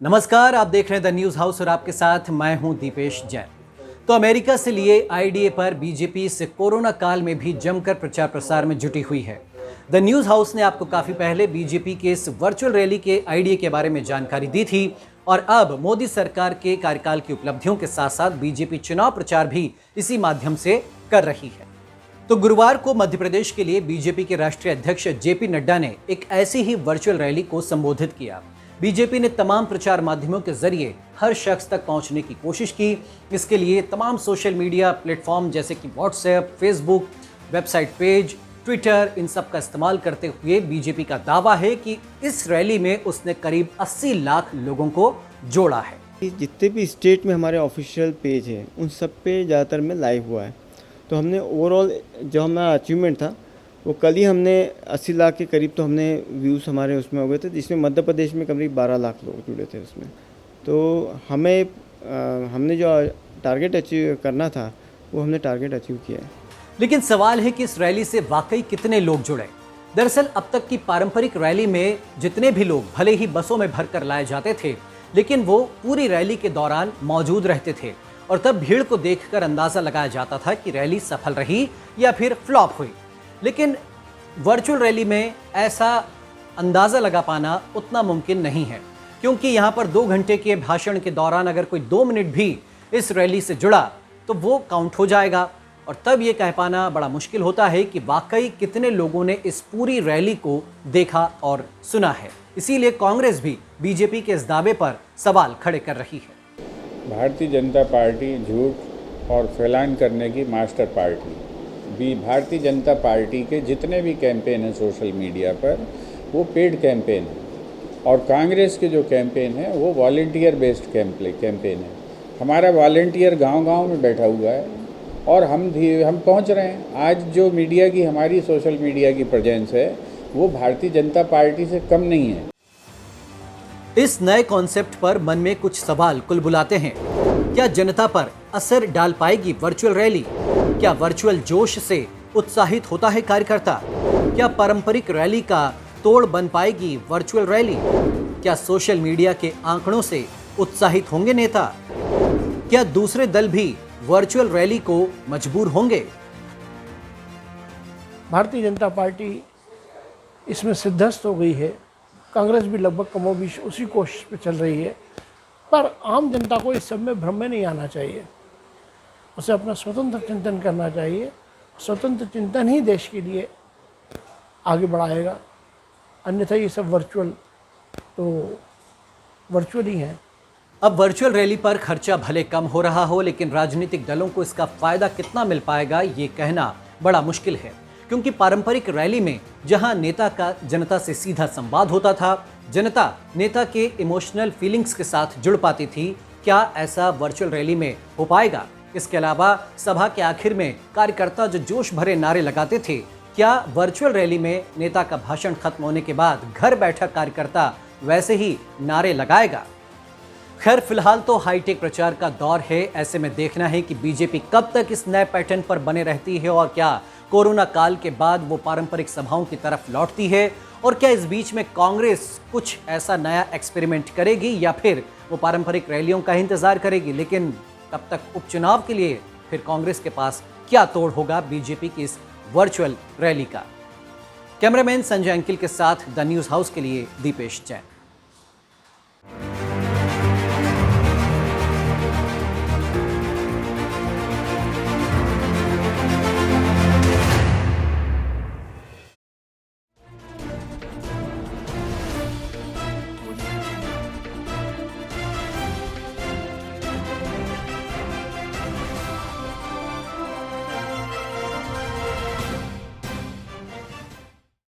नमस्कार, आप देख रहे हैं द न्यूज हाउस और आपके साथ मैं हूं दीपेश जैन। तो अमेरिका से लिए आईडीए पर बीजेपी इस कोरोना काल में भी जमकर प्रचार प्रसार में जुटी हुई है। द न्यूज हाउस ने आपको काफी पहले बीजेपी के इस वर्चुअल रैली के आईडीए के बारे में जानकारी दी थी और अब मोदी सरकार के कार्यकाल की उपलब्धियों के साथ साथ बीजेपी चुनाव प्रचार भी इसी माध्यम से कर रही है। तो गुरुवार को मध्य प्रदेश के लिए बीजेपी के राष्ट्रीय अध्यक्ष जेपी नड्डा ने एक ऐसी ही वर्चुअल रैली को संबोधित किया। बीजेपी ने तमाम प्रचार माध्यमों के जरिए हर शख्स तक पहुंचने की कोशिश की। इसके लिए तमाम सोशल मीडिया प्लेटफॉर्म जैसे कि WhatsApp, Facebook, website page, Twitter, इन सब का इस्तेमाल करते हुए बीजेपी का दावा है कि इस रैली में उसने करीब 80 लाख लोगों को जोड़ा है। जितने भी स्टेट में हमारे ऑफिशियल पेज हैं उन सब पे ज़्यादातर में लाइव हुआ है। तो हमने ओवरऑल जो हमारा अचीवमेंट था वो कल ही हमने 80 लाख के करीब तो हमने व्यूज़ हमारे उसमें हो गए थे, जिसमें मध्य प्रदेश में करीब 12 लाख लोग जुड़े थे उसमें। तो हमने जो टारगेट अचीव करना था वो हमने टारगेट अचीव किया है। लेकिन सवाल है कि इस रैली से वाकई कितने लोग जुड़े। दरअसल अब तक की पारंपरिक रैली में जितने भी लोग भले ही बसों में भरकर लाए जाते थे, लेकिन वो पूरी रैली के दौरान मौजूद रहते थे और तब भीड़ को देखकर अंदाजा लगाया जाता था कि रैली सफल रही या फिर फ्लॉप हुई। लेकिन वर्चुअल रैली में ऐसा अंदाजा लगा पाना उतना मुमकिन नहीं है, क्योंकि यहाँ पर 2 घंटे के भाषण के दौरान अगर कोई 2 मिनट भी इस रैली से जुड़ा तो वो काउंट हो जाएगा और तब ये कह पाना बड़ा मुश्किल होता है कि वाकई कितने लोगों ने इस पूरी रैली को देखा और सुना है। इसीलिए कांग्रेस भी बीजेपी के इस दावे पर सवाल खड़े कर रही है। भारतीय जनता पार्टी झूठ और फैलान करने की master party. Bharatiya Janata party के जितने भी कैंपेन हैं सोशल मीडिया पर वो पेड कैंपेन है और कांग्रेस के जो कैंपेन है वो वॉलंटियर बेस्ड कैंपेन है। हमारा वॉलंटियर गांव-गांव में बैठा हुआ है और हम पहुंच रहे हैं। आज जो मीडिया की हमारी सोशल मीडिया की प्रेजेंस है वो भारतीय जनता पार्टी से कम नहीं है। इस नए कॉन्सेप्ट पर मन में कुछ सवाल कुलबुलाते हैं। क्या जनता पर असर डाल पाएगी वर्चुअल रैली? क्या वर्चुअल जोश से उत्साहित होता है कार्यकर्ता? क्या पारंपरिक रैली का तोड़ बन पाएगी वर्चुअल रैली? क्या सोशल मीडिया के आंकड़ों से उत्साहित होंगे नेता? क्या दूसरे दल भी वर्चुअल रैली को मजबूर होंगे? भारतीय जनता पार्टी इसमें सिद्धस्त हो गई है। कांग्रेस भी लगभग कमोबेश उसी कोशिश पे चल रही है, पर आम जनता को इस सब में भ्रम में नहीं आना चाहिए। उसे अपना स्वतंत्र चिंतन करना चाहिए। स्वतंत्र चिंतन ही देश के लिए आगे बढ़ाएगा, अन्यथा ये सब वर्चुअल ही है। अब वर्चुअल रैली पर खर्चा भले कम हो रहा हो, लेकिन राजनीतिक दलों को इसका फायदा कितना मिल पाएगा ये कहना बड़ा मुश्किल है, क्योंकि पारंपरिक रैली में जहां नेता का जनता से सीधा संवाद होता था, जनता नेता के इमोशनल फीलिंग्स के साथ जुड़ पाती थी, क्या ऐसा वर्चुअल रैली में हो पाएगा? इसके अलावा सभा के आखिर में कार्यकर्ता जो जोश भरे नारे लगाते थे, क्या वर्चुअल रैली में नेता का भाषण खत्म होने के बाद घर बैठा कार्यकर्ता वैसे ही नारे लगाएगा? खैर, फिलहाल तो हाईटेक प्रचार का दौर है। ऐसे में देखना है कि बीजेपी कब तक इस नए पैटर्न पर बने रहती है और क्या कोरोना काल के बाद वो पारंपरिक सभाओं की तरफ लौटती है, और क्या इस बीच में कांग्रेस कुछ ऐसा नया एक्सपेरिमेंट करेगी या फिर वो पारंपरिक रैलियों का इंतजार करेगी। लेकिन तब तक उपचुनाव के लिए फिर कांग्रेस के पास क्या तोड़ होगा बीजेपी की इस वर्चुअल रैली का। कैमरामैन संजय अंकिल के साथ द न्यूज हाउस के लिए दीपेश जैन।